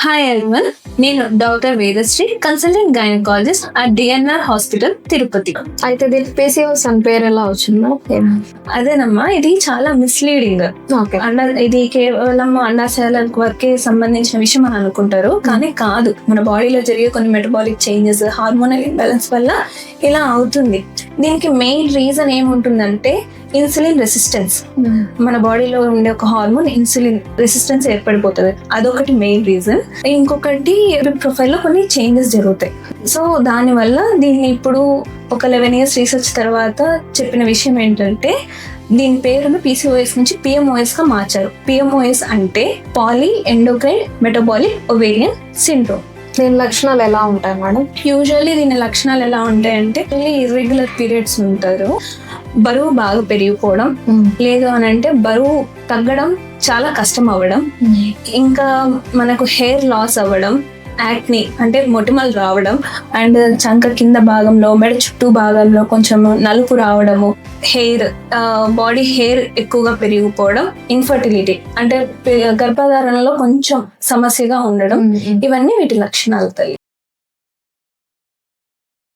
Hi everyone, నేను doctor Vedasri, consultant gynaecologist at DNR hospital Tirupati. అయితే దీనికి PCOS అని పేరు ఎలా వచ్చిందో? అదేనమ్మా, ఇది చాలా మిస్లీడింగ్. ఓకే. ఇది కేవలం అండాశయాల వరకే సంబంధించిన విషయం అని అనుకుంటారు, కానీ కాదు. మన బాడీలో జరిగే కొన్ని మెటబాలిక్ చేంజెస్, హార్మోనల్ ఇంబ్యాలెన్స్ వల్ల ఇలా అవుతుంది. దీనికి మెయిన్ రీజన్ ఏముంటుందంటే ఇన్సులిన్ రెసిస్టెన్స్. మన బాడీలో ఉండే ఒక హార్మోన్ ఇన్సులిన్ రెసిస్టెన్స్ ఏర్పడిపోతుంది, అదొకటి మెయిన్ రీజన్. ఇంకొకటి ప్రొఫైల్లో కొన్ని చేంజెస్ జరుగుతాయి. సో దానివల్ల దీన్ని ఇప్పుడు ఒక 11 years రీసెర్చ్ తర్వాత చెప్పిన విషయం ఏంటంటే దీని పేరును PCOS నుంచి PMOS గా మార్చారు. PMOS అంటే poly endocrine metabolic ovarian syndrome. దీని లక్షణాలు ఎలా ఉంటాయి మేడం? యూజువల్లీ దీని లక్షణాలు ఎలా ఉంటాయంటే ఇర్రెగ్యులర్ పీరియడ్స్ ఉంటారు, బరువు బాగా పెరిగిపోవడం, లేదు అని అంటే బరువు తగ్గడం చాలా కష్టం అవ్వడం, ఇంకా మనకు హెయిర్ లాస్ అవ్వడం, యాక్ని అంటే మొటిమలు రావడం, అండ్ చంక కింద భాగంలో మెడ చుట్టూ భాగంలో కొంచెం నలుపు రావడము, హెయిర్ బాడీ హెయిర్ ఎక్కువగా పెరిగిపోవడం, ఇన్ఫర్టిలిటీ అంటే గర్భధారణలో కొంచెం సమస్యగా ఉండడం, ఇవన్నీ వీటి లక్షణాలు తల్లి.